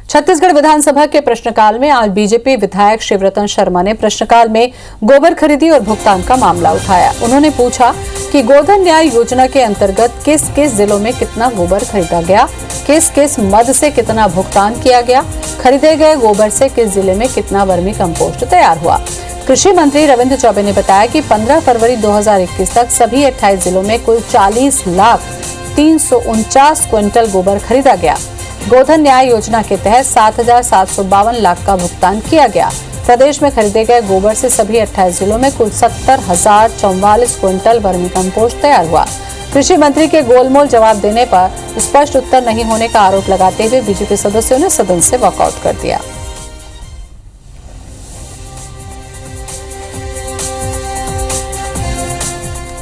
छत्तीसगढ़ विधानसभा के प्रश्नकाल में आज बीजेपी विधायक शिवरतन शर्मा ने प्रश्नकाल में गोबर खरीदी और भुगतान का मामला उठाया। उन्होंने पूछा कि गोधन न्याय योजना के अंतर्गत किस किस जिलों में कितना गोबर खरीदा गया, किस किस मद से कितना भुगतान किया गया, खरीदे गए गोबर से किस जिले में कितना वर्मी कंपोस्ट तैयार हुआ। कृषि मंत्री रविंद्र चौबे ने बताया कि 15 फरवरी 2021 तक सभी 28 जिलों में कुल 40,349 क्विंटल गोबर खरीदा गया। गोधन न्याय योजना के तहत 7,752 लाख का भुगतान किया गया। प्रदेश में खरीदे गए गोबर से सभी 28 जिलों में कुल 70,044 क्विंटल वर्मी कंपोस्ट तैयार हुआ। कृषि मंत्री के गोलमोल जवाब देने पर स्पष्ट उत्तर नहीं होने का आरोप लगाते हुए बीजेपी सदस्यों ने सदन से वॉकआउट कर दिया।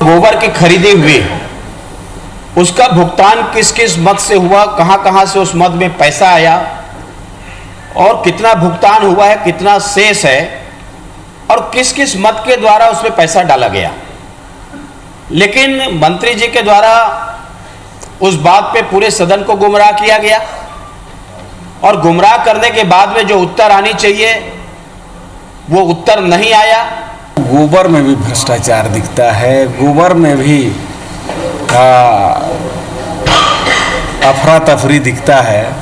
गोबर की खरीदी हुई, उसका भुगतान किस किस मद से हुआ, कहां से उस मद में पैसा आया और कितना भुगतान हुआ है, कितना शेष है और किस किस मद के द्वारा उसमें पैसा डाला गया। लेकिन मंत्री जी के द्वारा उस बात पे पूरे सदन को गुमराह किया गया और गुमराह करने के बाद में जो उत्तर आनी चाहिए वो उत्तर नहीं आया। गोबर में भी भ्रष्टाचार दिखता है, गोबर में भी अफरा तफरी दिखता है।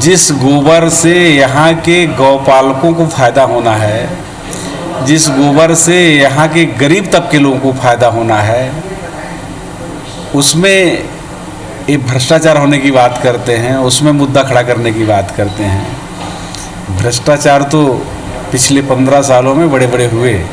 जिस गोबर से यहाँ के गौपालकों को फायदा होना है, जिस गोबर से यहाँ के गरीब तबके लोगों को फायदा होना है, उसमें एक भ्रष्टाचार होने की बात करते हैं, उसमें मुद्दा खड़ा करने की बात करते हैं। भ्रष्टाचार तो पिछले 15 सालों में बड़े बड़े हुए।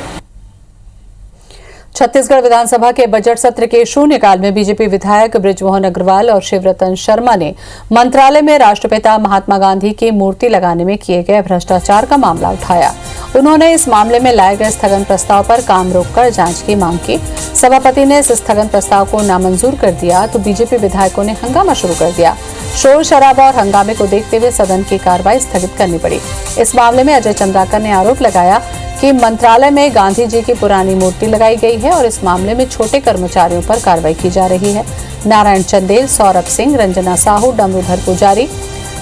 छत्तीसगढ़ विधानसभा के बजट सत्र के शून्यकाल में बीजेपी विधायक बृजमोहन अग्रवाल और शिवरतन शर्मा ने मंत्रालय में राष्ट्रपिता महात्मा गांधी की मूर्ति लगाने में किए गए भ्रष्टाचार का मामला उठाया। उन्होंने इस मामले में लाए गए स्थगन प्रस्ताव पर काम रोककर जांच की मांग की। सभापति ने इस स्थगन प्रस्ताव को नामंजूर कर दिया तो बीजेपी विधायकों ने हंगामा शुरू कर दिया। शोर शराबा और हंगामे को देखते हुए सदन की कार्रवाई स्थगित करनी पड़ी। इस मामले में अजय चंद्राकर ने आरोप लगाया कि मंत्रालय में गांधी जी की पुरानी मूर्ति लगाई गई है और इस मामले में छोटे कर्मचारियों पर कार्रवाई की जा रही है। नारायण चंदेल, सौरभ सिंह, रंजना साहू, डमरूधर पुजारी,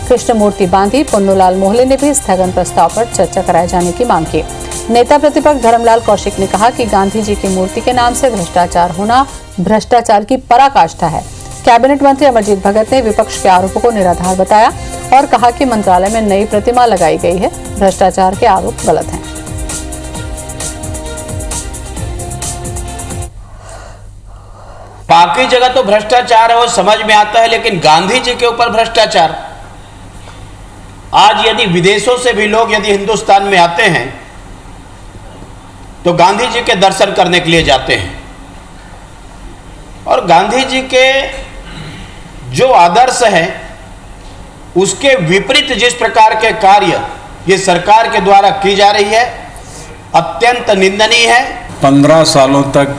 कृष्णमूर्ति बांधी, पुन्नूलाल मोहले ने भी स्थगन प्रस्ताव पर चर्चा कराए जाने की मांग की। नेता प्रतिपक्ष धर्मलाल कौशिक ने कहा कि गांधी जी की मूर्ति के नाम से भ्रष्टाचार होना भ्रष्टाचार की पराकाष्ठा है। कैबिनेट मंत्री अमरजीत भगत ने विपक्ष के आरोपों को निराधार बताया और कहा कि मंत्रालय में नई प्रतिमा लगाई गई है। भ्रष्टाचार के आरोप गलत हैं। बाकी जगह तो भ्रष्टाचार है वो समझ में आता है, लेकिन गांधी जी के ऊपर भ्रष्टाचार। आज यदि विदेशों से भी लोग यदि हिंदुस्तान में आते हैं तो गांधी जी के दर्शन करने के लिए जाते हैं और गांधी जी के जो आदर्श हैं उसके विपरीत जिस प्रकार के कार्य ये सरकार के द्वारा की जा रही है अत्यंत निंदनीय है। 15 सालों तक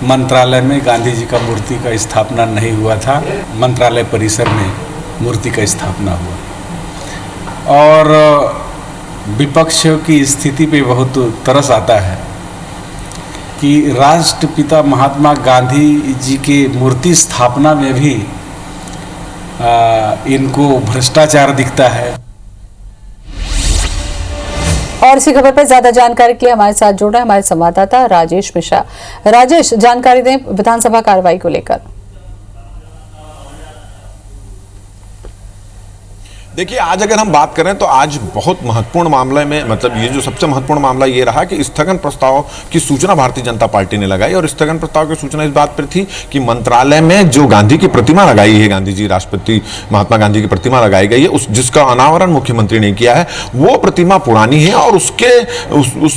मंत्रालय में गांधी जी का मूर्ति का स्थापना नहीं हुआ था। मंत्रालय परिसर में मूर्ति का स्थापना हुआ और विपक्ष की स्थिति पे बहुत तरस आता है कि राष्ट्रपिता महात्मा गांधी जी के मूर्ति स्थापना में भी इनको भ्रष्टाचार दिखता है। और इसी खबर पर ज्यादा जानकारी के लिए हमारे साथ जुड़ रहे हैं हमारे संवाददाता राजेश मिश्रा। राजेश, जानकारी दें विधानसभा कार्रवाई को लेकर। देखिए, आज अगर हम बात करें तो आज बहुत महत्वपूर्ण मामले में मतलब ये जो सबसे महत्वपूर्ण मामला ये रहा कि स्थगन प्रस्ताव की सूचना भारतीय जनता पार्टी ने लगाई और स्थगन प्रस्ताव की सूचना इस बात पर थी कि मंत्रालय में जो गांधी की प्रतिमा लगाई है, गांधी जी राष्ट्रपति महात्मा गांधी की प्रतिमा लगाई गई है, उस जिसका अनावरण मुख्यमंत्री ने किया है, वो प्रतिमा पुरानी है और उस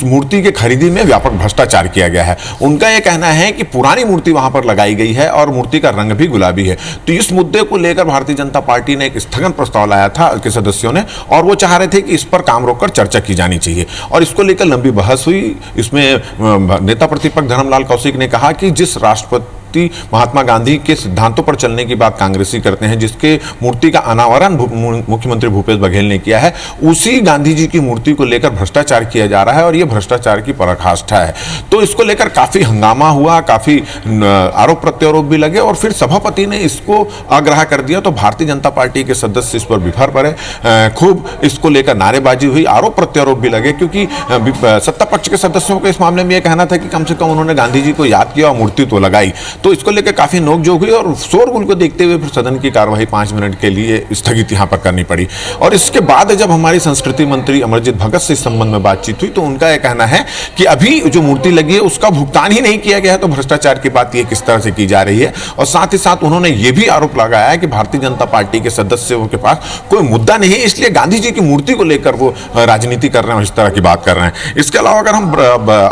मूर्ति के खरीदी में व्यापक भ्रष्टाचार किया गया है। उनका यह कहना है कि पुरानी मूर्ति वहां पर लगाई गई है और मूर्ति का रंग भी गुलाबी है। तो इस मुद्दे को लेकर भारतीय जनता पार्टी ने एक स्थगन प्रस्ताव लाया था के सदस्यों ने और वो चाह रहे थे कि इस पर काम रोककर चर्चा की जानी चाहिए और इसको लेकर लंबी बहस हुई। इसमें नेता प्रतिपक्ष धर्मलाल कौशिक ने कहा कि जिस राष्ट्रपति मूर्ति महात्मा गांधी के सिद्धांतों पर चलने की बात कांग्रेसी करते हैं, जिसके मूर्ति का अनावरण मुख्यमंत्री भूपेश बघेल ने किया है, उसी गांधी जी की मूर्ति को लेकर भ्रष्टाचार किया जा रहा है और यह भ्रष्टाचार की पराकाष्ठा है। तो इसको लेकर काफी हंगामा हुआ, काफी आरोप प्रत्यारोप भी लगे और फिर सभापति ने इसको अग्राह्य कर दिया। तो भारतीय जनता पार्टी के सदस्य इस पर बिफर पड़े, खूब इसको लेकर नारेबाजी हुई, आरोप प्रत्यारोप भी लगे, क्योंकि सत्ता पक्ष के सदस्यों को इस मामले में यह कहना था कि कम से कम उन्होंने गांधी जी को याद किया और मूर्ति तो लगाई। तो इसको लेकर काफी नोकझोंक हुई और शोरगुल को देखते हुए फिर सदन की कार्यवाही 5 मिनट के लिए स्थगित यहां पर करनी पड़ी। और इसके बाद जब हमारी संस्कृति मंत्री अमरजीत भगत से इस संबंध में बातचीत हुई तो उनका यह कहना है कि अभी जो मूर्ति लगी है उसका भुगतान ही नहीं किया गया है, तो भ्रष्टाचार की बात ये किस तरह से की जा रही है। और साथ ही साथ उन्होंने ये भी आरोप लगाया है कि भारतीय जनता पार्टी के सदस्यों के पास कोई मुद्दा नहीं है, इसलिए गांधी जी की मूर्ति को लेकर वो राजनीति कर रहे हैं और इस तरह की बात कर रहे हैं। इसके अलावा अगर हम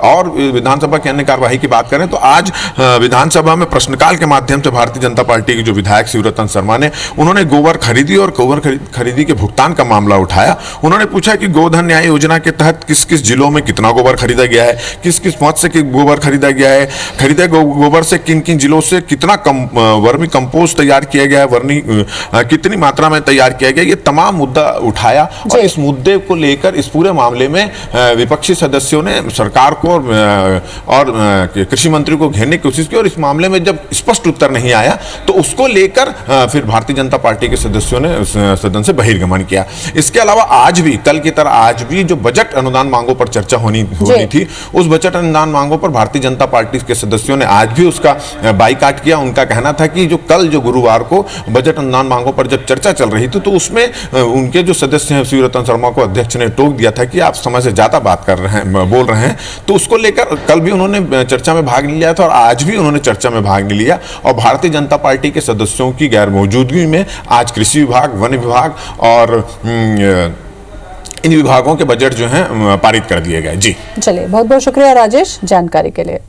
और विधानसभा की अन्य कार्यवाही की बात करें तो आज विधानसभा में प्रश्नकाल के माध्यम से भारतीय जनता पार्टी के जो विधायक शिवरतन शर्मा ने उन्होंने गोबर खरीदी और गोबर खरीदी के भुगतान का मामला उठाया। उन्होंने पूछा कि गोधन न्याय योजना के तहत किस किस जिलों में कितना गोबर खरीदा गया है, किस किस मद से गोबर खरीदा गया है, खरीदे गोबर से किन किन जिलों से कितना वर्मी कंपोस्ट तैयार किया गया है, वर्मी कितनी मात्रा में तैयार किया गया, ये तमाम मुद्दा उठाया। और इस मुद्दे को लेकर इस पूरे मामले में विपक्षी सदस्यों ने सरकार को और कृषि मंत्री को घेरने की कोशिश की और इस मामले में जब स्पष्ट उत्तर नहीं आया तो उसको लेकर फिर भारतीय जनता पार्टी के सदस्यों ने सदन से बहिर्गमन किया। इसके अलावा आज भी कल की तरह आज भी जो बजट अनुदान मांगों पर चर्चा होनी थी, उस बजट अनुदान मांगों पर भारतीय जनता पार्टी के सदस्यों ने आज भी उसका बाइकाट किया। उनका कहना था कि जो गुरुवार को बजट अनुदान मांगों पर जब चर्चा चल रही थी तो उसमें उनके जो सदस्य हैं शिवरतन शर्मा को अध्यक्ष ने टोक दिया था कि आप समय से ज्यादा बात कर रहे हैं, बोल रहे हैं। तो उसको लेकर कल भी उन्होंने चर्चा में भाग लिया था और आज भी उन्होंने चर्चा में भाग लिया। और भारतीय जनता पार्टी के सदस्यों की गैर मौजूदगी में आज कृषि विभाग, वन विभाग और इन विभागों के बजट जो हैं पारित कर दिए गए। जी चलिए, बहुत बहुत शुक्रिया राजेश जानकारी के लिए।